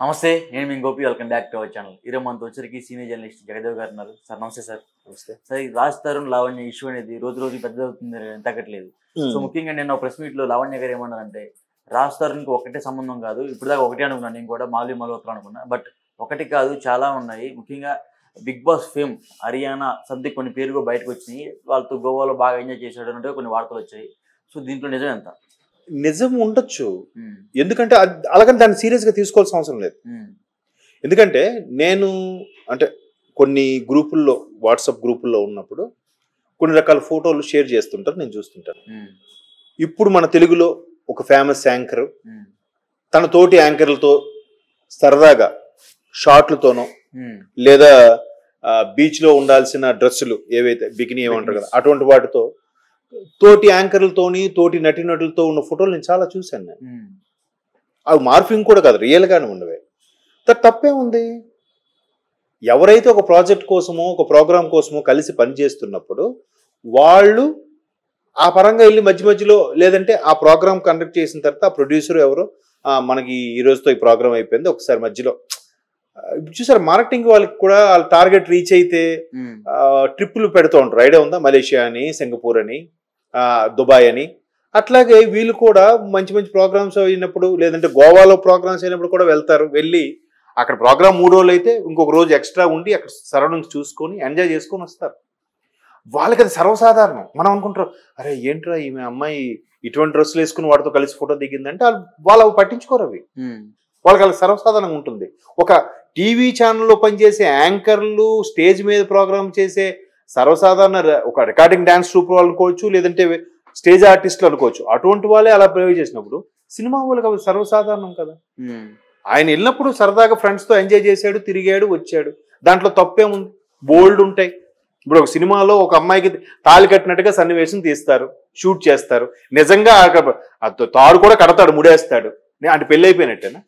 నమస్తే, నేను మీ Gopi. Welcome back to our channel. ఈరోజు మనతో వచ్చరికి సీనియర్ జర్నలిస్ట్ జగదేవ్ గారు ఉన్నారు. సార్ నమస్తే. సార్ నమస్తే. సార్, ఈ రాజ్ తరుణ్ లావణ్య ఇష్యూ అనేది రోజు రోజు పెద్దదవుతుంది, తగ్గట్లేదు. సో ముఖ్యంగా నేను ప్రెస్ మీట్ లో లావణ్య గారు ఏమన్నారంటే, రాజ్ తరుణ్కి ఒకటే సంబంధం కాదు, ఇప్పుడు దాకా ఒకటే అనుకున్నాను నేను కూడా, మాలి మల్హోత్రా అనుకున్నా, బట్ ఒకటి కాదు చాలా ఉన్నాయి. ముఖ్యంగా బిగ్ బాస్ ఫేమ్ హర్యానా సబ్ది కొన్ని పేరు బయటకు వచ్చినాయి, వాళ్ళతో గోవాలో బాగా ఎంజాయ్ చేశాడు అంటే కొన్ని వార్తలు వచ్చాయి. సో దీంట్లో నిజం ఎంత? నిజం ఉండొచ్చు, ఎందుకంటే అలాగని దాన్ని సీరియస్ గా తీసుకోవాల్సిన అవసరం లేదు. ఎందుకంటే నేను అంటే కొన్ని గ్రూపుల్లో, వాట్సాప్ గ్రూపుల్లో ఉన్నప్పుడు కొన్ని రకాల ఫోటోలు షేర్ చేస్తుంటారు, నేను చూస్తుంటాను. ఇప్పుడు మన తెలుగులో ఒక ఫేమస్ యాంకర్ తన తోటి యాంకర్లతో సరదాగా షార్ట్లతోనో లేదా బీచ్ లో ఉండాల్సిన డ్రెస్సులు ఏవైతే బికినీ ఏమంటారు కదా, అటువంటి వాటితో తోటి యాంకర్లతోని తోటి నటీనటులతో ఉన్న ఫోటోలు నేను చాలా చూశాను. నేను అవి మార్ఫింగ్ కూడా కాదు, రియల్ గానే ఉండవే. తప్పే ఉంది. ఎవరైతే ఒక ప్రాజెక్ట్ కోసమో ఒక ప్రోగ్రామ్ కోసమో కలిసి పనిచేస్తున్నప్పుడు వాళ్ళు ఆ పరంగా వెళ్ళి మధ్య మధ్యలో, లేదంటే ఆ ప్రోగ్రామ్ కండక్ట్ చేసిన తర్వాత ఆ ప్రొడ్యూసర్ ఎవరో మనకి ఈ రోజుతో ఈ ప్రోగ్రామ్ అయిపోయింది, ఒకసారి మధ్యలో చూసారు మార్కెటింగ్ వాళ్ళకి కూడా వాళ్ళ టార్గెట్ రీచ్ అయితే ట్రిప్పులు పెడుతూ ఉంటారు. ఐడియా ఉందా? మలేషియా అని, సింగపూర్ అని, దుబాయ్ అని. అట్లాగే వీళ్ళు కూడా మంచి మంచి ప్రోగ్రామ్స్ అయినప్పుడు, లేదంటే గోవాలో ప్రోగ్రామ్స్ అయినప్పుడు కూడా వెళ్తారు. వెళ్ళి అక్కడ ప్రోగ్రామ్ 3 రోజులు అయితే ఇంకొక రోజు ఎక్స్ట్రా ఉండి అక్కడ సరౌండింగ్స్ చూసుకొని ఎంజాయ్ చేసుకొని వస్తారు. వాళ్ళకి అది సర్వసాధారణం. మనం అనుకుంటారు, అరే ఏంట్రా ఈమె అమ్మాయి ఇటువంటి డ్రెస్సులు వేసుకుని వాటితో కలిసి ఫోటో దిగిందంటే వాళ్ళు అవి పట్టించుకోరు. అవి వాళ్ళకి అలా సర్వసాధారణంగా ఉంటుంది. ఒక టీవీ ఛానల్లో పనిచేసే యాంకర్లు, స్టేజ్ మీద ప్రోగ్రామ్ చేసే సర్వసాధారణ ఒక రికార్డింగ్ డాన్స్ ట్రూప్ వాళ్ళు అనుకోవచ్చు, లేదంటే స్టేజ్ ఆర్టిస్టులు అనుకోవచ్చు, అటువంటి వాళ్ళే అలా బిహేవ్ చేసినప్పుడు సినిమా వాళ్ళకి అవి సర్వసాధారణం కదా. ఆయన వెళ్ళినప్పుడు సరదాగా ఫ్రెండ్స్ తో ఎంజాయ్ చేశాడు, తిరిగాడు, వచ్చాడు. దాంట్లో తప్పేముంది? బోల్డ్ ఉంటాయి. ఇప్పుడు ఒక సినిమాలో ఒక అమ్మాయికి తాళి కట్టినట్టుగా సన్నివేశం తీస్తారు, షూట్ చేస్తారు. నిజంగా తాడు కూడా కడతాడు, ముడేస్తాడు, అంటే పెళ్ళి అయిపోయినట్టేనా?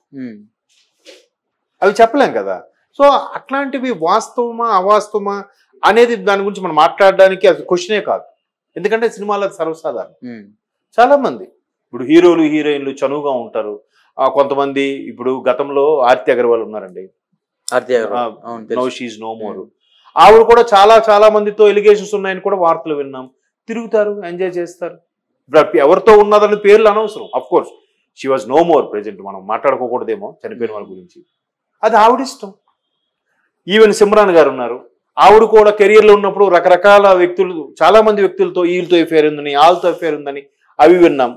అవి చెప్పలేం కదా. సో అట్లాంటివి వాస్తవమా అవాస్తవమా అనేది దాని గురించి మనం మాట్లాడడానికి అది క్వశ్చనే కాదు. ఎందుకంటే సినిమాలో అది సర్వసాధారణం. చాలా మంది ఇప్పుడు హీరోలు హీరోయిన్లు చనువుగా ఉంటారు. కొంతమంది ఇప్పుడు గతంలో ఆర్తి అగర్వాల్ ఉన్నారండి, now she is no more. ఆవిడ కూడా చాలా చాలా మందితో ఎలిగేషన్స్ ఉన్నాయని కూడా వార్తలు విన్నాం. తిరుగుతారు, ఎంజాయ్ చేస్తారు. ఎవరితో ఉన్నదని పేర్లు అనవసరం. Of course she was no more present, మనం మాట్లాడుకోకూడదేమో చనిపోయిన వాళ్ళ గురించి, అది ఆవిడిష్టం. ఈవెన్ సిమ్రాన్ గారు ఉన్నారు, ఆవిడ కూడా కెరియర్లో ఉన్నప్పుడు రకరకాల వ్యక్తులు, చాలా మంది వ్యక్తులతో వీళ్ళతో ఎఫేర్ ఉందని, వాళ్ళతో ఎఫేర్ ఉందని అవి విన్నాం.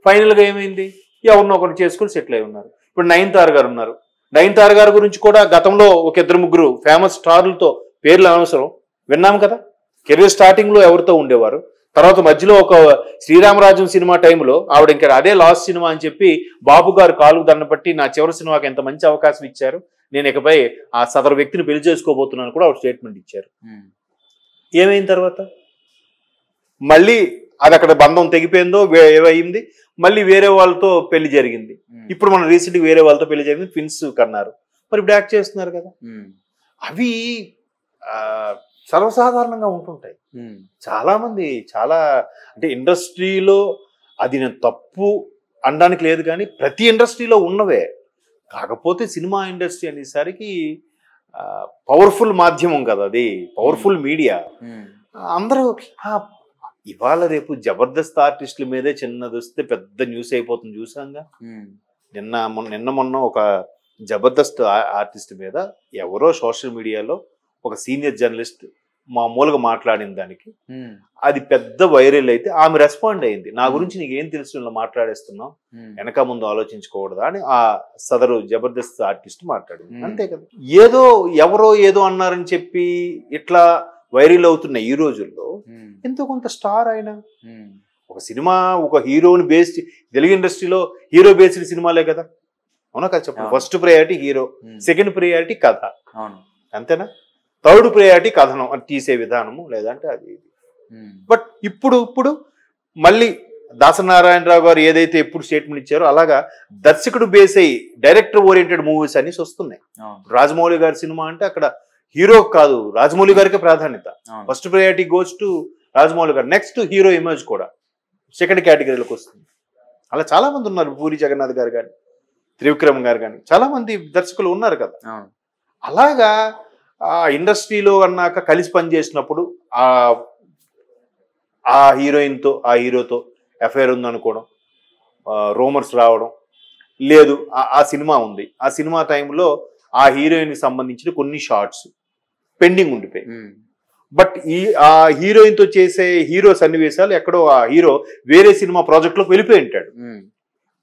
ఫైనల్గా ఏమైంది? ఎవరినో ఒకటి చేసుకుని సెటిల్ అయి ఉన్నారు. ఇప్పుడు నయనతార గారు ఉన్నారు. నయనతార గారి గురించి కూడా గతంలో ఒక 2-3 ఫేమస్ స్టార్లతో పేర్లు అనవసరం విన్నాం కదా. కెరీర్ స్టార్టింగ్ లో ఎవరితో ఉండేవారు, తర్వాత మధ్యలో ఒక శ్రీరామరాజం సినిమా టైంలో ఆవిడ ఇంకా అదే లాస్ట్ సినిమా అని చెప్పి బాబు గారు కాలు దండ పట్టి నా చివరి సినిమాకి ఎంత మంచి అవకాశం ఇచ్చారు, నేను ఇకపై ఆ సదరు వ్యక్తిని పెళ్లి చేసుకోబోతున్నాను కూడా ఆవిడ స్టేట్మెంట్ ఇచ్చారు. ఏమైన తర్వాత మళ్ళీ అది అక్కడ బంధం తెగిపోయిందో ఏమైంది, మళ్ళీ వేరే వాళ్ళతో పెళ్లి జరిగింది. ఇప్పుడు మనం రీసెంట్గా వేరే వాళ్ళతో పెళ్లి జరిగింది, ట్విన్స్ కన్నారు. మరి ఇప్పుడు యాక్ట్ చేస్తున్నారు కదా. అవి సర్వసాధారణంగా ఉంటుంటాయి. చాలా మంది చాలా అంటే ఇండస్ట్రీలో అది నేను తప్పు అనడానికి లేదు, కానీ ప్రతి ఇండస్ట్రీలో ఉన్నవే. కాకపోతే సినిమా ఇండస్ట్రీ అనేసరికి పవర్ఫుల్ మాధ్యమం కదా, అది పవర్ఫుల్ మీడియా. అందరూ ఇవాళ రేపు జబర్దస్త్ ఆర్టిస్టుల మీదే చిన్నది వస్తే పెద్ద న్యూస్ అయిపోతుంది. చూసాంగా నిన్న మొన్న ఒక జబర్దస్త్ ఆర్టిస్ట్ మీద ఎవరో సోషల్ మీడియాలో ఒక సీనియర్ జర్నలిస్ట్ మామూలుగా మాట్లాడిన దానికి అది పెద్ద వైరల్ అయితే ఆమె రెస్పాండ్ అయింది, నా గురించి నీకు ఏం తెలుసు, ఇలా మాట్లాడేస్తున్నావు, వెనక ముందు ఆలోచించుకోకూడదా అని ఆ సదరు జబర్దస్త్ ఆర్టిస్ట్ మాట్లాడింది. అంతే కదా. ఏదో ఎవరో ఏదో అన్నారని చెప్పి ఇట్లా వైరల్ అవుతున్న ఈ రోజుల్లో ఎంతో కొంత స్టార్ అయినా ఒక సినిమా ఒక హీరోని బేస్, తెలుగు ఇండస్ట్రీలో హీరో బేస్డ్ సినిమాలే కదా, అవునా కదా చెప్పండి. First priority hero, second priority కథ, అంతేనా? థర్డ్ ప్రయారిటీ కథనం అని తీసే విధానము, లేదంటే అది. బట్ ఇప్పుడు మళ్ళీ దాసనారాయణరావు గారు ఏదైతే ఎప్పుడు స్టేట్మెంట్ ఇచ్చారో అలాగా దర్శకుడు బేస్ అయ్యి డైరెక్టర్ ఓరియంటెడ్ మూవీస్ అనేసి వస్తున్నాయి. రాజమౌళి గారి సినిమా అంటే అక్కడ హీరో కాదు, రాజమౌళి గారికి ప్రాధాన్యత. First priority goes to Rajamouli గారు, నెక్స్ట్ హీరో ఇమేజ్ కూడా సెకండ్ కేటగిరీలోకి వస్తుంది. అలా చాలా మంది ఉన్నారు. పూరి జగన్నాథ్ గారు కానీ త్రివిక్రమ్ గారు కానీ చాలా మంది దర్శకులు ఉన్నారు కదా. అవును. అలాగా ఆ ఇండస్ట్రీలో అన్నాక కలిసి పనిచేసినప్పుడు ఆ హీరోయిన్తో ఆ హీరోతో అఫైర్ ఉందనుకోవడం, రూమర్స్ రావడం, లేదు ఆ సినిమా ఉంది, ఆ సినిమా టైంలో ఆ హీరోయిన్కి సంబంధించిన కొన్ని షార్ట్స్ పెండింగ్ ఉండిపోయాయి. బట్ ఆ హీరోయిన్తో చేసే హీరో సన్నివేశాలు ఎక్కడో ఆ హీరో వేరే సినిమా ప్రాజెక్ట్లోకి వెళ్ళిపోయి ఉంటాడు.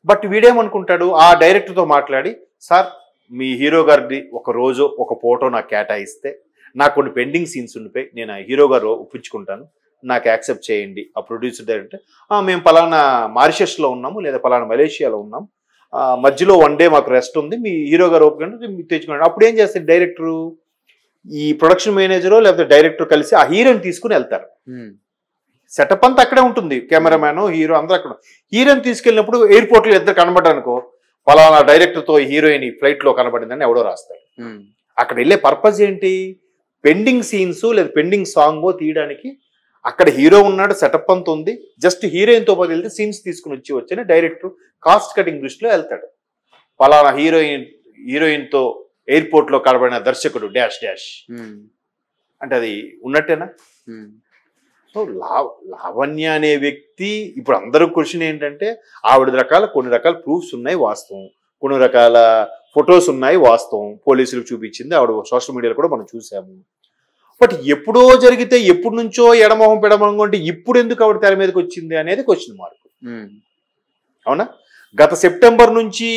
బట్ వీడేమనుకుంటాడు, ఆ డైరెక్టర్తో మాట్లాడి, సార్ మీ హీరో గారిది ఒక రోజు ఒక ఫోటో నాకు కేటాయిస్తే నాకు కొన్ని పెండింగ్ సీన్స్ ఉండిపోయి నేను ఆ హీరో గారు ఒప్పించుకుంటాను, నాకు యాక్సెప్ట్ చేయండి. ఆ ప్రొడ్యూసర్ డైరెక్టర్ మేము పలానా మారిషస్లో ఉన్నాము లేదా పలానా మలేషియాలో ఉన్నాం, మధ్యలో 1 డే మాకు రెస్ట్ ఉంది, మీ హీరో గారు ఒప్పుకుంటే మీకు తెచ్చుకోండి. అప్పుడు ఏం చేస్తారు డైరెక్టరు, ఈ ప్రొడక్షన్ మేనేజరు లేకపోతే డైరెక్టర్ కలిసి ఆ హీరోని తీసుకుని వెళ్తారు. సెటప్ అంతా అక్కడే ఉంటుంది, కెమెరామ్యాన్ హీరో అందరూ అక్కడ. హీరోని తీసుకెళ్ళినప్పుడు ఎయిర్పోర్ట్లో ఇద్దరు కనబడ్డానుకో, పలానా డైరెక్టర్తో హీరోయిన్ ఫ్లైట్లో కనబడిందని ఎవడో రాస్తాడు. అక్కడ వెళ్ళే పర్పస్ ఏంటి, పెండింగ్ సీన్స్ లేదా పెండింగ్ సాంగ్ తీయడానికి. అక్కడ హీరో ఉన్నాడు, సెటప్ అంతా ఉంది, జస్ట్ హీరోయిన్తో పాటు వెళ్తే సీన్స్ తీసుకుని వచ్చి డైరెక్టర్ కాస్ట్ కటింగ్ దృష్టిలో వెళ్తాడు. పలానా హీరోయిన్తో ఎయిర్పోర్ట్లో కనబడిన దర్శకుడు డాష్ డాష్ అంటే అది ఉన్నట్టేనా? సో లావణ్య అనే వ్యక్తి ఇప్పుడు అందరూ క్వశ్చన్ ఏంటంటే, కొన్ని రకాల ప్రూఫ్స్ ఉన్నాయి వాస్తవం, కొన్ని రకాల ఫొటోస్ ఉన్నాయి వాస్తవం, పోలీసులకు చూపించింది ఆవిడ సోషల్ మీడియాలో కూడా మనం చూసాము. బట్ ఎప్పుడో జరిగితే ఎప్పటి నుంచో ఎడమొహం పెడమొహం అంటే ఇప్పుడు ఎందుకు ఆవిడ తెర మీదకి వచ్చింది అనేది క్వశ్చన్ మార్క్. అవునా, గత సెప్టెంబర్ నుంచి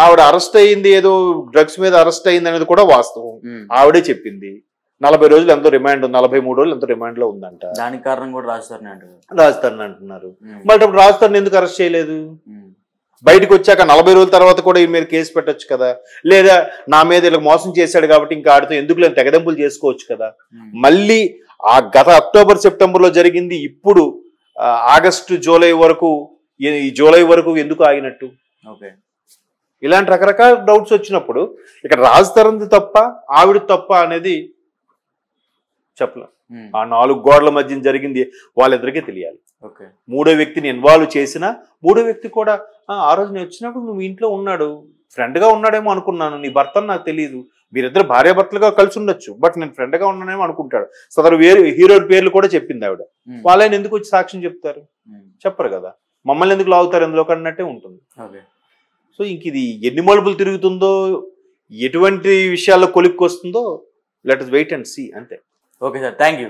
ఆవిడ అరెస్ట్ అయ్యింది, ఏదో డ్రగ్స్ మీద అరెస్ట్ అయింది అనేది కూడా వాస్తవం, ఆవిడే చెప్పింది. 40 రోజులు ఎంతో రిమాండ్, 43 రోజులు ఎంతో రిమాండ్ లో ఉందంట. దానికి కారణం కూడా రాజధాని అంటున్నారు. మరి అప్పుడు రాజధాని ఎందుకు అరెస్ట్ చేయలేదు? బయటకు వచ్చాక 40 రోజుల తర్వాత కూడా ఈ మీద కేసు పెట్టచ్చు కదా, లేదా నా మీద ఇలా మోసం చేశాడు కాబట్టి ఇంకా ఆడితో ఎందుకు లేని తెగదెంపులు చేసుకోవచ్చు కదా. మళ్ళీ ఆ గత అక్టోబర్ సెప్టెంబర్ లో జరిగింది ఇప్పుడు ఆగస్టు జూలై వరకు ఎందుకు ఆగినట్టు? ఇలాంటి రకరకాల డౌట్స్ వచ్చినప్పుడు ఇక్కడ రాజధాని తప్ప ఆవిడ తప్ప అనేది చెప్పలేం. ఆ 4 గోడల మధ్య జరిగింది వాళ్ళిద్దరికీ తెలియాలి. మూడో వ్యక్తిని ఇన్వాల్వ్ చేసినా మూడో వ్యక్తి కూడా ఆ రోజు నేను వచ్చినప్పుడు నువ్వు ఇంట్లో ఉన్నాడు, ఫ్రెండ్ గా ఉన్నాడేమో అనుకున్నాను, నీ భర్త నాకు తెలియదు, మీరిద్దరు భార్యాభర్తలుగా కలిసి ఉండొచ్చు, బట్ నేను ఫ్రెండ్ గా ఉన్నానేమో అనుకుంటాడు. సదరు హీరో పేర్లు కూడా చెప్పింది ఆవిడ. వాళ్ళని ఎందుకు వచ్చి సాక్ష్యం చెప్తారు? చెప్పరు కదా. మమ్మల్ని ఎందుకు లాగుతారు ఎందులో అన్నట్టే ఉంటుంది. సో ఇంక ఇది ఎన్ని మలుపులు తిరుగుతుందో, ఎటువంటి విషయాల్లో కొలిక్కి వస్తుందో, let us wait and see అంతే. Okay sir, thank you.